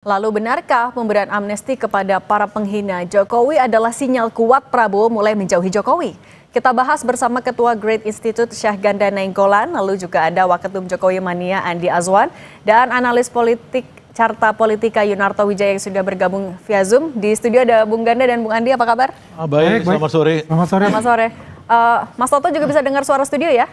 Lalu benarkah pemberian amnesti kepada para penghina Jokowi adalah sinyal kuat Prabowo mulai menjauhi Jokowi? Kita bahas bersama Ketua Great Institute Syahganda Nainggolan, lalu juga ada Waketum Jokowi Mania Andi Azwan, dan analis politik Carta Politika Yunarto Wijaya yang sudah bergabung via Zoom. Di studio ada Bung Ganda dan Bung Andi, apa kabar? Baik, selamat sore. Selamat sore. Mas Toto juga bisa dengar suara studio ya?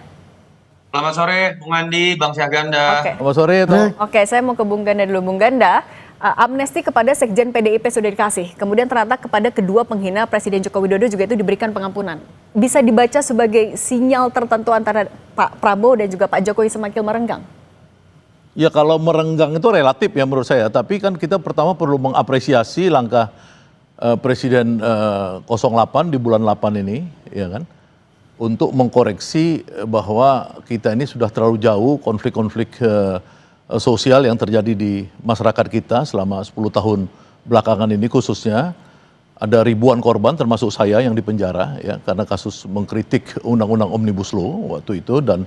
Selamat sore, Bung Andi, Bang Syahganda. Selamat sore, Toh. Oke, saya mau ke Bung Ganda dulu. Bung Ganda, amnesti kepada Sekjen PDIP sudah dikasih. Kemudian ternyata kepada kedua penghina Presiden Joko Widodo juga itu diberikan pengampunan. Bisa dibaca sebagai sinyal tertentu antara Pak Prabowo dan juga Pak Jokowi semakin merenggang? Ya kalau merenggang itu relatif ya menurut saya. Tapi kan kita pertama perlu mengapresiasi langkah Presiden 08 di bulan 8 ini, ya kan, untuk mengkoreksi bahwa kita ini sudah terlalu jauh konflik-konflik sosial yang terjadi di masyarakat kita selama 10 tahun belakangan ini, khususnya ada ribuan korban termasuk saya yang dipenjara ya karena kasus mengkritik undang-undang Omnibus Law waktu itu, dan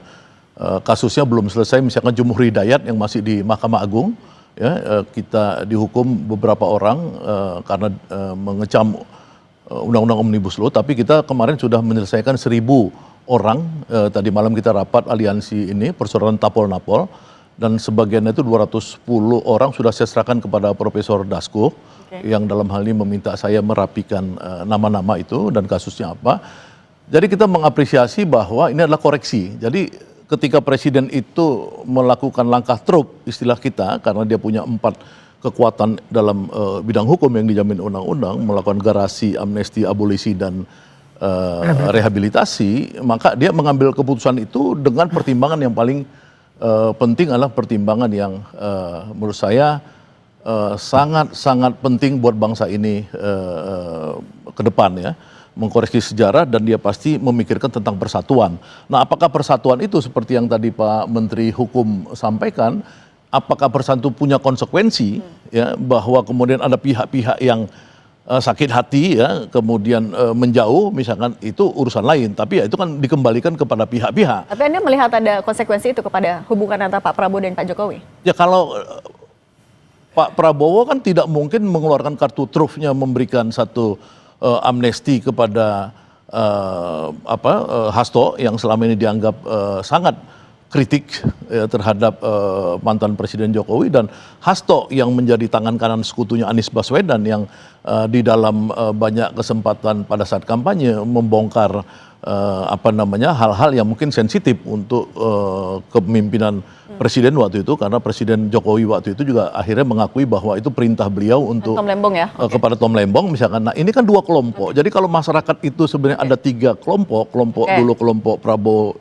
kasusnya belum selesai. Misalkan Jumhur Hidayat yang masih di Mahkamah Agung ya, kita dihukum beberapa orang karena mengecam undang-undang Omnibus Law, tapi kita kemarin sudah menyelesaikan 1.000 orang. Tadi malam kita rapat aliansi ini persoalan Tapol-Napol, dan sebagian itu 210 orang sudah saya serahkan kepada Profesor Dasko, yang dalam hal ini meminta saya merapikan nama-nama itu dan kasusnya apa. Jadi kita mengapresiasi bahwa ini adalah koreksi. Jadi ketika Presiden itu melakukan langkah truk istilah kita, karena dia punya 4 kekuatan dalam bidang hukum yang dijamin undang-undang, melakukan garasi, amnesti, abolisi, dan rehabilitasi, maka dia mengambil keputusan itu dengan pertimbangan yang paling penting adalah pertimbangan yang menurut saya sangat-sangat penting buat bangsa ini ke depan ya, mengkoreksi sejarah, dan dia pasti memikirkan tentang persatuan. Nah, apakah persatuan itu seperti yang tadi Pak Menteri Hukum sampaikan, apakah persatuan punya konsekuensi ya, bahwa kemudian ada pihak-pihak yang sakit hati ya, kemudian menjauh misalkan, itu urusan lain, tapi ya itu kan dikembalikan kepada pihak-pihak. Tapi Anda melihat ada konsekuensi itu kepada hubungan antara Pak Prabowo dan Pak Jokowi? Ya kalau Pak Prabowo kan tidak mungkin mengeluarkan kartu trufnya memberikan satu amnesti kepada Hasto yang selama ini dianggap sangat kritik ya, terhadap mantan Presiden Jokowi, dan Hasto yang menjadi tangan kanan sekutunya Anies Baswedan yang di dalam banyak kesempatan pada saat kampanye membongkar hal-hal yang mungkin sensitif untuk kepemimpinan Presiden waktu itu, karena Presiden Jokowi waktu itu juga akhirnya mengakui bahwa itu perintah beliau untuk Tom Lembong ya? kepada Tom Lembong misalkan. Nah, ini kan 2 kelompok. Jadi kalau masyarakat itu sebenarnya ada 3 kelompok, dulu kelompok Prabowo,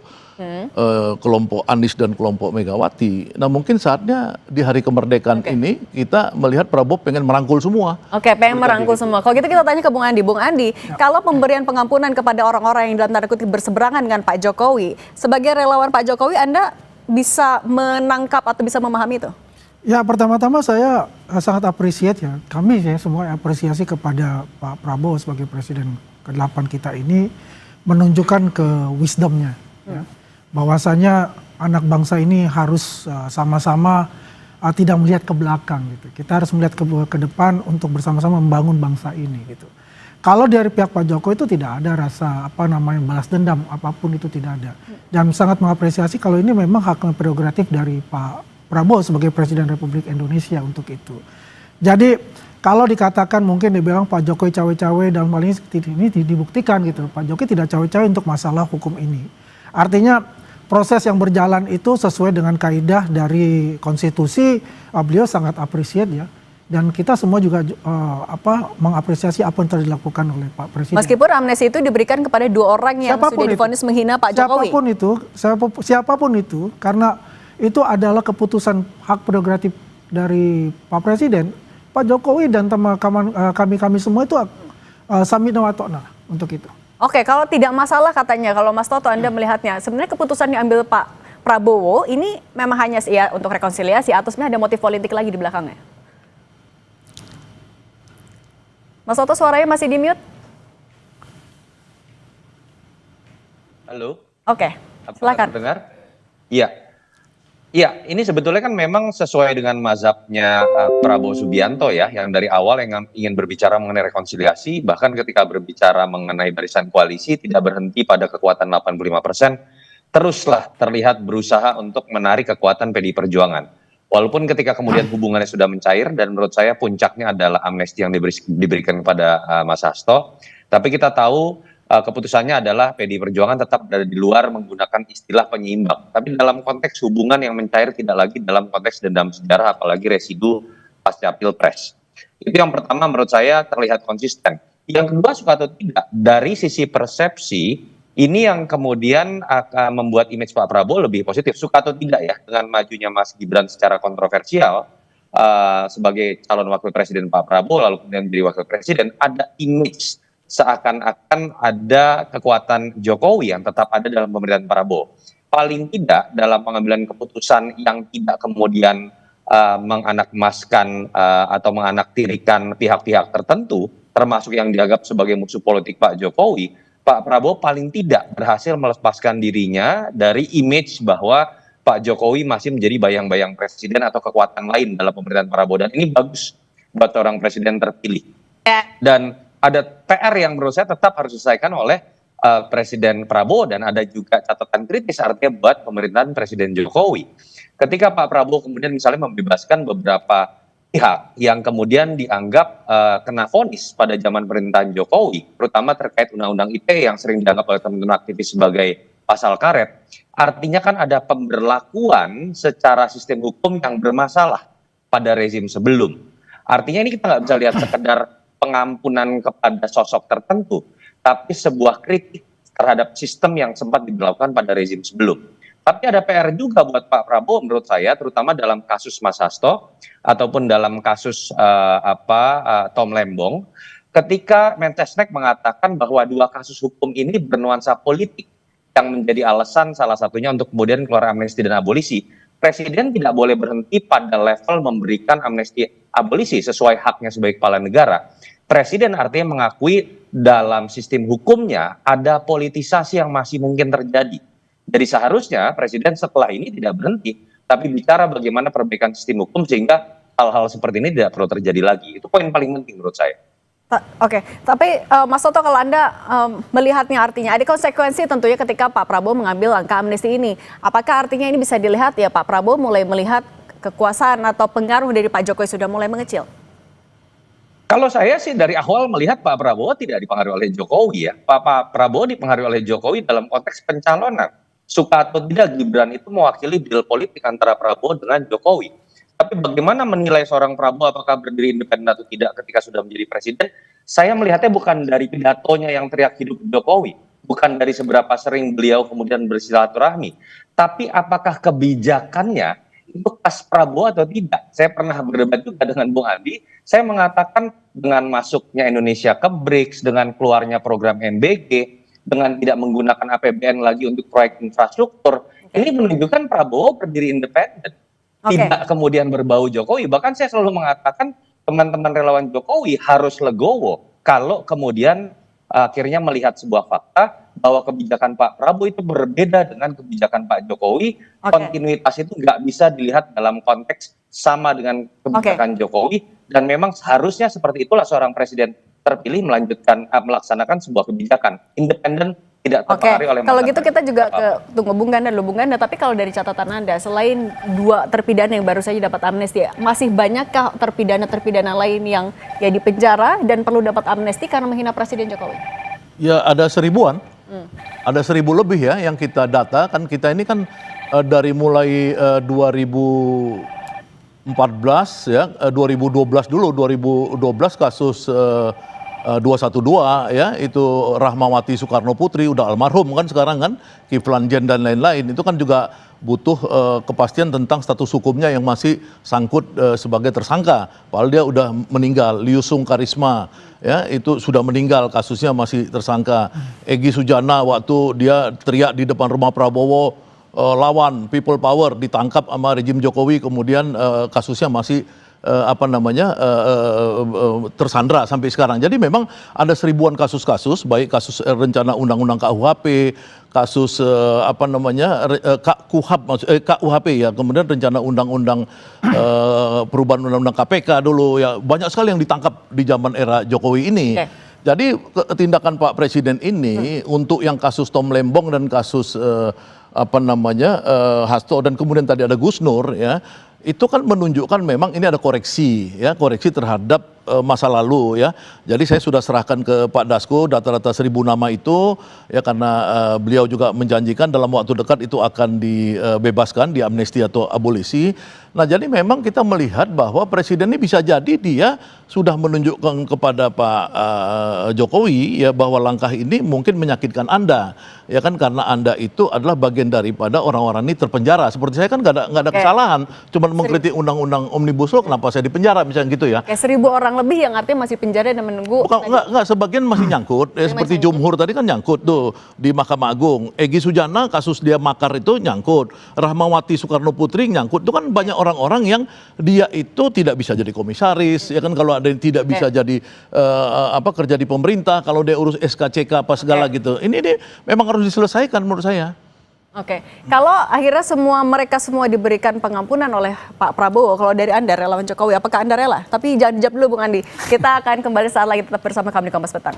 kelompok Anies, dan kelompok Megawati. Nah, mungkin saatnya di hari kemerdekaan ini kita melihat Prabowo pengen merangkul semua. Oke, pengen merangkul semua. Kalau gitu kita tanya ke Bung Andi. Bung Andi, kalau pemberian pengampunan kepada orang-orang yang dalam tanda kutip berseberangan dengan Pak Jokowi, sebagai relawan Pak Jokowi, Anda bisa menangkap atau bisa memahami itu? Ya, pertama-tama saya sangat appreciate ya. Kami ya semua apresiasi kepada Pak Prabowo sebagai Presiden ke-8 kita ini menunjukkan ke wisdomnya. Ya. Bahwasanya anak bangsa ini harus sama-sama tidak melihat ke belakang gitu. Kita harus melihat ke depan untuk bersama-sama membangun bangsa ini gitu. Kalau dari pihak Pak Jokowi itu tidak ada rasa balas dendam apapun, itu tidak ada. Dan sangat mengapresiasi kalau ini memang hak prerogatif dari Pak Prabowo sebagai Presiden Republik Indonesia untuk itu. Jadi kalau dikatakan mungkin dibilang Pak Jokowi cawe-cawe, dalam hal ini dibuktikan gitu. Pak Jokowi tidak cawe-cawe untuk masalah hukum ini. Artinya proses yang berjalan itu sesuai dengan kaidah dari konstitusi, beliau sangat appreciate ya. Dan kita semua juga mengapresiasi apa yang telah dilakukan oleh Pak Presiden. Meskipun amnesti itu diberikan kepada 2 orang yang sudah divonis menghina Pak Jokowi. Siapapun itu, karena itu adalah keputusan hak prerogatif dari Pak Presiden. Pak Jokowi dan kami semua itu samina wa ta'na untuk itu. Oke, kalau tidak masalah katanya, kalau Mas Toto Anda melihatnya, sebenarnya keputusan yang diambil Pak Prabowo ini memang hanya ya untuk rekonsiliasi atau sebenarnya ada motif politik lagi di belakangnya? Mas Toto, suaranya masih di mute? Halo. Oke, silakan. Dengar? Iya. Iya, ini sebetulnya kan memang sesuai dengan mazhabnya Prabowo Subianto ya, yang dari awal yang ingin berbicara mengenai rekonsiliasi, bahkan ketika berbicara mengenai barisan koalisi tidak berhenti pada kekuatan 85%, teruslah terlihat berusaha untuk menarik kekuatan PDI Perjuangan. Walaupun ketika kemudian hubungannya sudah mencair dan menurut saya puncaknya adalah amnesti yang diberikan kepada Mas Hasto, tapi kita tahu keputusannya adalah PDI Perjuangan tetap berada di luar menggunakan istilah penyeimbang. Tapi dalam konteks hubungan yang mencair tidak lagi dalam konteks dendam sejarah, apalagi residu pasca Pilpres. Itu yang pertama menurut saya terlihat konsisten. Yang kedua suka atau tidak, dari sisi persepsi, ini yang kemudian akan membuat image Pak Prabowo lebih positif. Suka atau tidak ya, dengan majunya Mas Gibran secara kontroversial, sebagai calon wakil presiden Pak Prabowo, lalu kemudian menjadi wakil presiden, ada image seakan-akan ada kekuatan Jokowi yang tetap ada dalam pemerintahan Prabowo. Paling tidak dalam pengambilan keputusan yang tidak kemudian menganakmaskan atau menganaktirikan pihak-pihak tertentu, termasuk yang dianggap sebagai musuh politik Pak Jokowi, Pak Prabowo paling tidak berhasil melepaskan dirinya dari image bahwa Pak Jokowi masih menjadi bayang-bayang presiden atau kekuatan lain dalam pemerintahan Prabowo. Dan ini bagus buat seorang presiden terpilih. Dan ada PR yang menurut saya tetap harus diselesaikan oleh Presiden Prabowo dan ada juga catatan kritis artinya buat pemerintahan Presiden Jokowi. Ketika Pak Prabowo kemudian misalnya membebaskan beberapa pihak yang kemudian dianggap kena vonis pada zaman pemerintahan Jokowi, terutama terkait Undang-Undang ITE yang sering dianggap oleh teman-teman aktivis sebagai pasal karet, artinya kan ada pemberlakuan secara sistem hukum yang bermasalah pada rezim sebelum. Artinya ini kita nggak bisa lihat sekedar pengampunan kepada sosok tertentu, tapi sebuah kritik terhadap sistem yang sempat diberlakukan pada rezim sebelum. Tapi ada PR juga buat Pak Prabowo menurut saya, terutama dalam kasus Mas Hasto ataupun dalam kasus Tom Lembong, ketika Mensesnek mengatakan bahwa dua kasus hukum ini bernuansa politik yang menjadi alasan salah satunya untuk kemudian keluar amnesti dan abolisi. Presiden tidak boleh berhenti pada level memberikan amnesti abolisi sesuai haknya sebagai kepala negara. Presiden artinya mengakui dalam sistem hukumnya ada politisasi yang masih mungkin terjadi. Jadi seharusnya Presiden setelah ini tidak berhenti, tapi bicara bagaimana perbaikan sistem hukum sehingga hal-hal seperti ini tidak perlu terjadi lagi. Itu poin paling penting menurut saya. Oke, tapi Mas Toto kalau Anda melihatnya artinya ada konsekuensi tentunya ketika Pak Prabowo mengambil langkah amnesti ini. Apakah artinya ini bisa dilihat ya Pak Prabowo mulai melihat kekuasaan atau pengaruh dari Pak Jokowi sudah mulai mengecil? Kalau saya sih dari awal melihat Pak Prabowo tidak dipengaruhi oleh Jokowi ya. Pak Prabowo dipengaruhi oleh Jokowi dalam konteks pencalonan. Suka atau tidak Gibran itu mewakili deal politik antara Prabowo dengan Jokowi. Tapi bagaimana menilai seorang Prabowo apakah berdiri independen atau tidak ketika sudah menjadi presiden, saya melihatnya bukan dari pidatonya yang teriak hidup Jokowi, bukan dari seberapa sering beliau kemudian bersilaturahmi, tapi apakah kebijakannya itu pas Prabowo atau tidak. Saya pernah berdebat juga dengan Bung Andi, saya mengatakan dengan masuknya Indonesia ke BRICS, dengan keluarnya program MBG, dengan tidak menggunakan APBN lagi untuk proyek infrastruktur, ini menunjukkan Prabowo berdiri independen. Tidak kemudian berbau Jokowi. Bahkan saya selalu mengatakan teman-teman relawan Jokowi harus legowo kalau kemudian akhirnya melihat sebuah fakta bahwa kebijakan Pak Prabowo itu berbeda dengan kebijakan Pak Jokowi. Kontinuitas itu nggak bisa dilihat dalam konteks sama dengan kebijakan Jokowi, dan memang seharusnya seperti itulah seorang presiden terpilih melaksanakan sebuah kebijakan independen, tidak terpengaruhi oleh. Kalau gitu kita juga tunggu Bung Ganda, tapi kalau dari catatan Anda, selain dua terpidana yang baru saja dapat amnesti, masih banyakkah terpidana lain yang ya di penjara dan perlu dapat amnesti karena menghina Presiden Jokowi? Ya ada 1000-an, ada 1000 lebih ya yang kita data. Kan kita ini kan dari mulai 2014 ya, 2012 dulu, 2012 kasus 212 ya, itu Rahmawati Soekarno Putri udah almarhum kan sekarang kan, Kiflan Zen dan lain-lain, itu kan juga butuh kepastian tentang status hukumnya yang masih sangkut sebagai tersangka. Padahal dia udah meninggal. Liusung Karisma ya, itu sudah meninggal, kasusnya masih tersangka. Egy Sujana waktu dia teriak di depan rumah Prabowo lawan people power, ditangkap sama rejim Jokowi, kemudian kasusnya masih tersandra sampai sekarang. Jadi memang ada seribuan kasus-kasus, baik kasus rencana undang-undang KUHP, kasus KUHP ya, kemudian rencana undang-undang perubahan undang-undang KPK dulu ya, banyak sekali yang ditangkap di zaman era Jokowi ini. Jadi tindakan Pak Presiden ini untuk yang kasus Tom Lembong dan kasus Hasto dan kemudian tadi ada Gus Nur ya, itu kan menunjukkan memang ini ada koreksi ya, koreksi terhadap masa lalu ya. Jadi saya sudah serahkan ke Pak Dasko data-data 1.000 nama itu ya, karena beliau juga menjanjikan dalam waktu dekat itu akan dibebaskan, diamnesti atau abolisi. Nah, jadi memang kita melihat bahwa presiden ini bisa jadi dia sudah menunjukkan kepada Pak Jokowi ya bahwa langkah ini mungkin menyakitkan Anda ya kan, karena Anda itu adalah bagian daripada orang-orang ini terpenjara. Seperti saya kan nggak ada kesalahan, cuma mengkritik undang-undang Omnibus Law, kenapa saya dipenjara misalnya gitu ya. Kayak 1.000 orang lebih yang artinya masih penjara dan menunggu. Enggak, sebagian masih nyangkut. Seperti Jumhur tadi kan nyangkut tuh di Mahkamah Agung. Egy Sujana kasus dia makar itu nyangkut. Rahmawati Soekarno Putri nyangkut. Itu kan banyak orang-orang yang dia itu tidak bisa jadi komisaris, ya kan, kalau ada yang tidak bisa jadi kerja di pemerintah, kalau dia urus SKCK apa segala gitu. Ini memang harus diselesaikan menurut saya. Oke, kalau akhirnya mereka semua diberikan pengampunan oleh Pak Prabowo, kalau dari Anda relawan Jokowi, apakah Anda rela? Tapi jangan dijawab dulu Bung Andi. Kita akan kembali saat lagi, tetap bersama kami di Kompas Petang.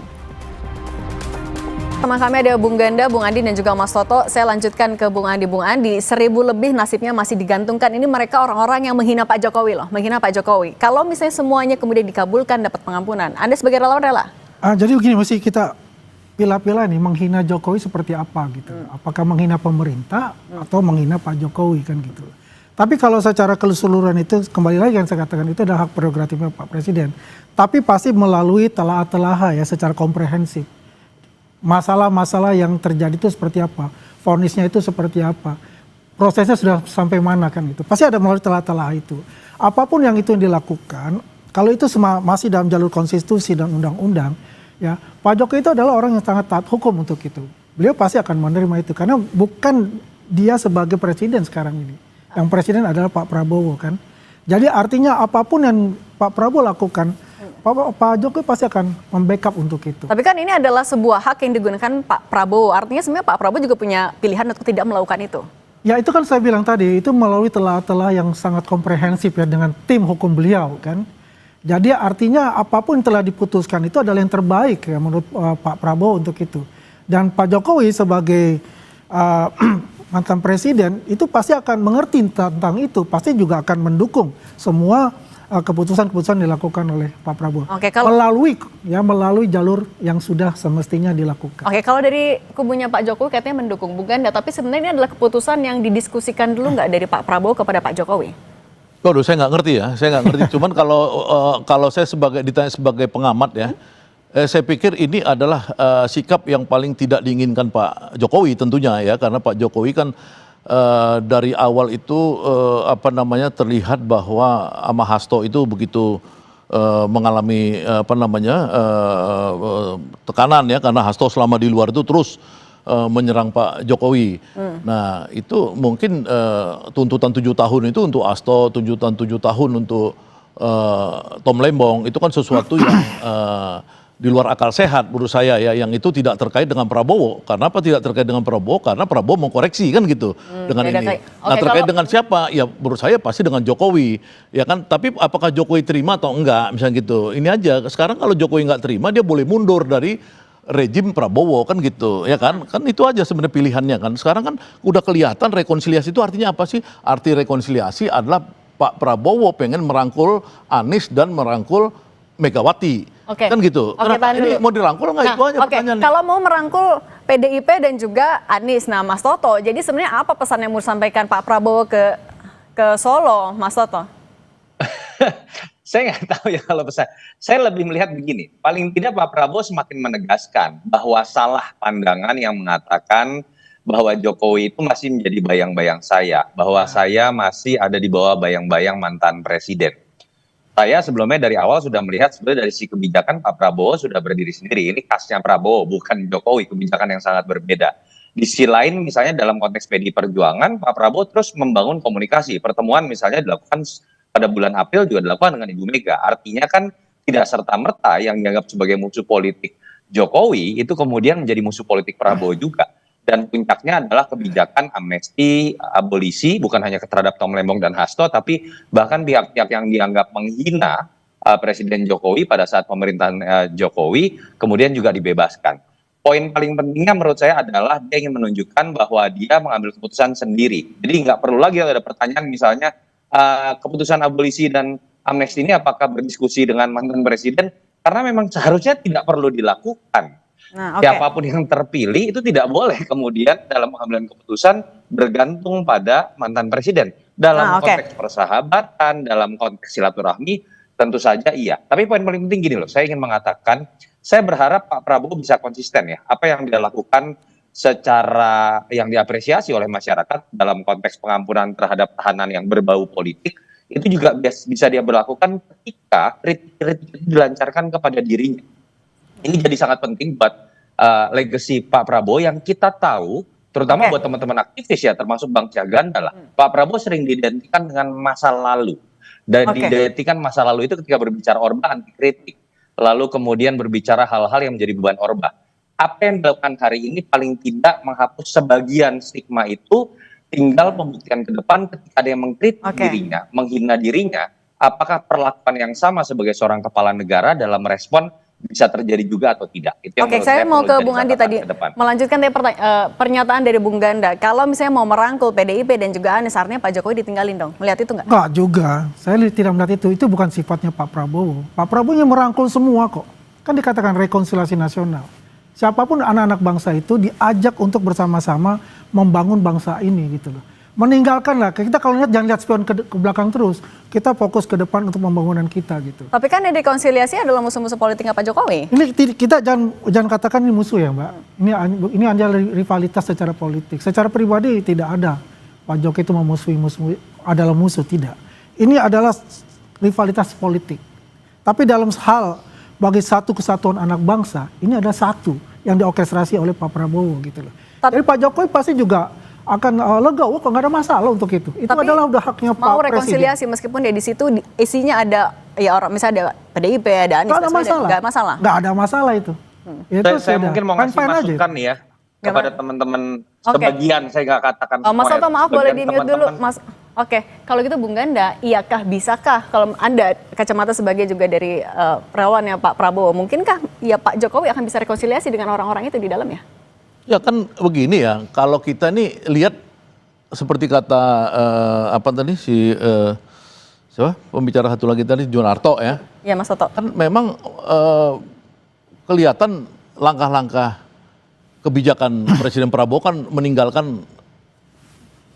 Sama kami ada Bung Ganda, Bung Andi dan juga Mas Toto. Saya lanjutkan ke Bung Andi. Bung Andi, 1.000 lebih nasibnya masih digantungkan. Ini mereka orang-orang yang menghina Pak Jokowi loh, menghina Pak Jokowi. Kalau misalnya semuanya kemudian dikabulkan dapat pengampunan, Anda sebagai relawan rela? Jadi begini, mesti kita pilah-pilah nih, menghina Jokowi seperti apa gitu. Apakah menghina pemerintah atau menghina Pak Jokowi kan gitu. Tapi kalau secara keseluruhan itu, kembali lagi yang saya katakan, itu adalah hak prerogatifnya Pak Presiden. Tapi pasti melalui telah-telah ya, secara komprehensif. Masalah-masalah yang terjadi itu seperti apa, vonisnya itu seperti apa, prosesnya sudah sampai mana kan itu. Pasti ada melalui telah-telah itu. Apapun yang itu yang dilakukan, kalau itu masih dalam jalur konstitusi dan undang-undang, ya, Pak Jokowi itu adalah orang yang sangat taat hukum untuk itu. Beliau pasti akan menerima itu karena bukan dia sebagai presiden sekarang ini. Yang presiden adalah Pak Prabowo kan. Jadi artinya apapun yang Pak Prabowo lakukan, Pak Jokowi pasti akan membackup untuk itu. Tapi kan ini adalah sebuah hak yang digunakan Pak Prabowo. Artinya sebenarnya Pak Prabowo juga punya pilihan untuk tidak melakukan itu. Ya itu kan saya bilang tadi, itu melalui telah-telah yang sangat komprehensif ya dengan tim hukum beliau kan. Jadi artinya apapun yang telah diputuskan itu adalah yang terbaik ya menurut Pak Prabowo untuk itu. Dan Pak Jokowi sebagai mantan presiden itu pasti akan mengerti tentang itu, pasti juga akan mendukung semua keputusan-keputusan dilakukan oleh Pak Prabowo. Oke, melalui jalur yang sudah semestinya dilakukan. Oke, kalau dari kubunya Pak Jokowi katanya mendukung Bung Ganda, tapi sebenarnya ini adalah keputusan yang didiskusikan dulu nggak dari Pak Prabowo kepada Pak Jokowi? Waduh, saya nggak ngerti ya, saya nggak ngerti. Cuman kalau saya ditanya sebagai pengamat ya, saya pikir ini adalah sikap yang paling tidak diinginkan Pak Jokowi tentunya ya, karena Pak Jokowi kan dari awal itu terlihat bahwa sama Hasto itu begitu mengalami tekanan ya, karena Hasto selama di luar itu terus menyerang Pak Jokowi. Nah itu mungkin tuntutan 7 tahun itu untuk Hasto, tuntutan 7 tahun untuk Tom Lembong itu kan sesuatu yang di luar akal sehat menurut saya ya, yang itu tidak terkait dengan Prabowo. Karena apa tidak terkait dengan Prabowo? Karena Prabowo mengkoreksi kan gitu dengan ini. Nah terkait dengan siapa? Ya menurut saya pasti dengan Jokowi ya kan. Tapi apakah Jokowi terima atau enggak misalnya gitu. Ini aja sekarang kalau Jokowi nggak terima dia boleh mundur dari rejim Prabowo kan gitu ya kan. Kan itu aja sebenarnya pilihannya kan. Sekarang kan udah kelihatan rekonsiliasi itu artinya apa sih? Arti rekonsiliasi adalah Pak Prabowo pengen merangkul Anies dan merangkul Megawati. Kan gitu. Ini mau dirangkul nggak? Itu aja pertanyaannya. Kalau mau merangkul PDIP dan juga Anies, nah Mas Toto, jadi sebenarnya apa pesan yang mau disampaikan Pak Prabowo ke Solo, Mas Toto? Saya nggak tahu ya kalau pesan. Saya lebih melihat begini, paling tidak Pak Prabowo semakin menegaskan bahwa salah pandangan yang mengatakan bahwa Jokowi itu masih menjadi bayang-bayang saya, bahwa saya masih ada di bawah bayang-bayang mantan presiden. Saya sebelumnya dari awal sudah melihat sebenarnya dari sisi kebijakan Pak Prabowo sudah berdiri sendiri. Ini khasnya Prabowo, bukan Jokowi, kebijakan yang sangat berbeda. Di sisi lain misalnya dalam konteks PDI Perjuangan, Pak Prabowo terus membangun komunikasi. Pertemuan misalnya dilakukan pada bulan April juga dilakukan dengan Ibu Mega. Artinya kan tidak serta-merta yang dianggap sebagai musuh politik Jokowi itu kemudian menjadi musuh politik Prabowo juga. Dan puncaknya adalah kebijakan amnesti, abolisi, bukan hanya terhadap Tom Lembong dan Hasto, tapi bahkan pihak-pihak yang dianggap menghina Presiden Jokowi pada saat pemerintahan Jokowi, kemudian juga dibebaskan. Poin paling pentingnya menurut saya adalah dia ingin menunjukkan bahwa dia mengambil keputusan sendiri. Jadi nggak perlu lagi ada pertanyaan misalnya keputusan abolisi dan amnesti ini apakah berdiskusi dengan mantan presiden, karena memang seharusnya tidak perlu dilakukan. Nah, oke. Siapapun yang terpilih itu tidak boleh kemudian dalam pengambilan keputusan bergantung pada mantan presiden. Dalam oke. konteks persahabatan, dalam konteks silaturahmi, tentu saja iya. Tapi poin paling penting gini loh, saya ingin mengatakan, saya berharap Pak Prabowo bisa konsisten ya. Apa yang dia lakukan secara yang diapresiasi oleh masyarakat dalam konteks pengampunan terhadap tahanan yang berbau politik, itu juga bisa dia berlakukan ketika kritik dilancarkan kepada dirinya. Ini jadi sangat penting buat legacy Pak Prabowo yang kita tahu, terutama buat teman-teman aktivis ya, termasuk Bang Jaganda lah. Pak Prabowo sering diidentikan dengan masa lalu. Dan diidentikan masa lalu itu ketika berbicara Orba anti kritik. Lalu kemudian berbicara hal-hal yang menjadi beban Orba. Apa yang dilakukan hari ini paling tidak menghapus sebagian stigma itu, tinggal pembuktian ke depan ketika ada yang mengkritik dirinya, menghina dirinya, apakah perlakuan yang sama sebagai seorang kepala negara dalam respon bisa terjadi juga atau tidak. Itu yang Saya mau ke Bung Andi tadi melanjutkan tadi pernyataan dari Bung Ganda. Kalau misalnya mau merangkul PDIP dan juga Anies, artinya Pak Jokowi ditinggalin dong. Melihat itu nggak? Nggak juga. Saya tidak melihat itu. Itu bukan sifatnya Pak Prabowo. Pak Prabowo yang merangkul semua kok. Kan dikatakan rekonsiliasi nasional. Siapapun anak-anak bangsa itu diajak untuk bersama-sama membangun bangsa ini gitu loh. Meninggalkanlah, kita kalau lihat jangan lihat spion ke belakang terus, kita fokus ke depan untuk pembangunan kita gitu. Tapi kan yang rekonsiliasi adalah musuh-musuh politiknya Pak Jokowi. Ini kita jangan katakan ini musuh ya Mbak. Ini adalah rivalitas secara politik. Secara pribadi tidak ada Pak Jokowi itu memusuhi adalah musuh, tidak. Ini adalah rivalitas politik. Tapi dalam hal bagi satu kesatuan anak bangsa, ini ada satu yang diorkestrasi oleh Pak Prabowo gitu loh. Jadi Pak Jokowi pasti juga akan legowo kok, nggak ada masalah untuk itu. Itu tapi adalah udah haknya Pak Presiden. Mau rekonsiliasi meskipun di situ isinya ada ya orang misalnya ada PDIP, ada Anies, nggak ada masalah. Nggak masalah. Nggak ada masalah itu. Itu saya mungkin mau ngasih masukan nih ya kepada teman-teman sebagian, saya nggak katakan Mas semua. Soto maaf boleh di mute dulu Mas. Oke, kalau gitu Bung Ganda, iyakah bisakah kalau Anda kacamata sebagai juga dari relawannya Pak Prabowo, mungkinkah ya Pak Jokowi akan bisa rekonsiliasi dengan orang-orang itu di dalamnya? Ya kan begini ya, kalau kita nih lihat seperti kata apa tadi siapa pembicara satu lagi tadi Junarto ya. Ya Mas Soto. Kan memang kelihatan langkah-langkah kebijakan Presiden Prabowo kan meninggalkan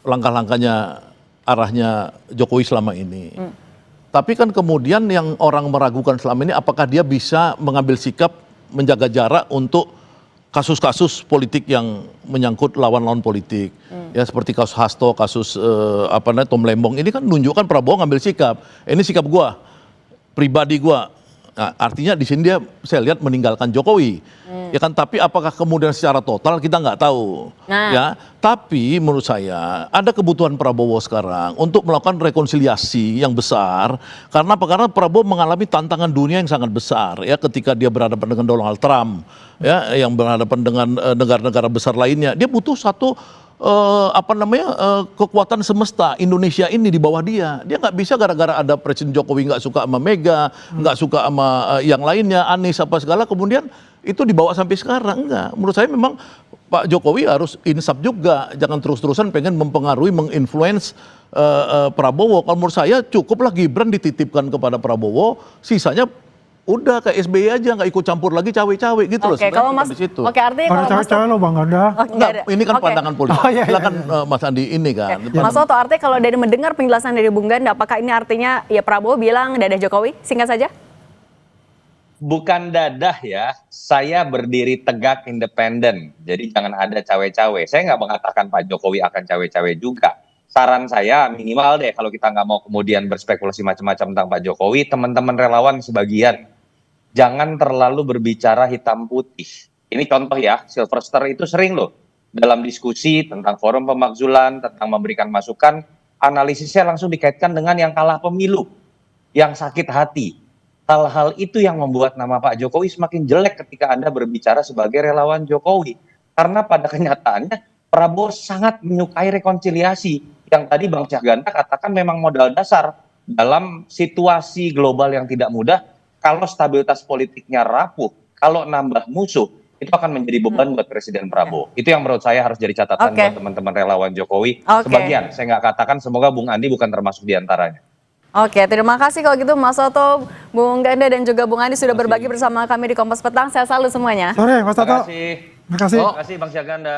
langkah-langkahnya arahnya Jokowi selama ini. Tapi kan kemudian yang orang meragukan selama ini apakah dia bisa mengambil sikap menjaga jarak untuk kasus-kasus politik yang menyangkut lawan-lawan politik. Ya seperti kasus Hasto, kasus Tom Lembong ini kan menunjukkan Prabowo ngambil sikap. Ini sikap gua, pribadi gua. Nah, artinya di sini dia saya lihat meninggalkan Jokowi. Ya kan, tapi apakah kemudian secara total kita nggak tahu. Ya, tapi menurut saya ada kebutuhan Prabowo sekarang untuk melakukan rekonsiliasi yang besar karena apa? Karena Prabowo mengalami tantangan dunia yang sangat besar ya ketika dia berhadapan dengan Donald Trump ya yang berhadapan dengan negara-negara besar lainnya. Dia butuh satu kekuatan semesta Indonesia ini di bawah dia. Dia nggak bisa gara-gara ada Presiden Jokowi nggak suka sama Mega, nggak suka sama yang lainnya, Anies apa segala, kemudian itu dibawa sampai sekarang. Enggak. Menurut saya memang Pak Jokowi harus insaf juga, jangan terus-terusan pengen mempengaruhi, menginfluence Prabowo. Kalau menurut saya cukuplah Gibran dititipkan kepada Prabowo, sisanya udah kayak SBY aja, nggak ikut campur lagi cawe-cawe gitu loh. Kalau Mas, artinya kalau cawe-cawe lo Bang Ganda. Ini kan pandangan politik. Silakan Mas Andi ini kan. Mas Soto, artinya kalau dari mendengar penjelasan dari Bung Ganda, apakah ini artinya ya Prabowo bilang dadah Jokowi? Singkat saja. Bukan dadah ya, saya berdiri tegak independen. Jadi jangan ada cawe-cawe. Saya nggak mengatakan Pak Jokowi akan cawe-cawe juga. Saran saya minimal deh kalau kita nggak mau kemudian berspekulasi macam-macam tentang Pak Jokowi, teman-teman relawan sebagian jangan terlalu berbicara hitam putih. Ini contoh ya, Sylvester itu sering loh dalam diskusi tentang forum pemakzulan, tentang memberikan masukan, analisisnya langsung dikaitkan dengan yang kalah pemilu, yang sakit hati. Hal-hal itu yang membuat nama Pak Jokowi semakin jelek ketika Anda berbicara sebagai relawan Jokowi. Karena pada kenyataannya Prabowo sangat menyukai rekonsiliasi. Yang tadi Bang Syahganda katakan memang modal dasar dalam situasi global yang tidak mudah. Kalau stabilitas politiknya rapuh, kalau nambah musuh, itu akan menjadi beban buat Presiden Prabowo. Itu yang menurut saya harus jadi catatan Oke. buat teman-teman relawan Jokowi. Oke. Sebagian, saya nggak katakan, semoga Bung Andi bukan termasuk diantaranya. Oke, terima kasih kalau gitu Mas Toto, Bung Ganda dan juga Bung Andi sudah berbagi bersama kami di Kompas Petang. Saya selalu semuanya. Sore Mas Toto. Terima kasih. Terima kasih. Terima kasih Bang Syahganda.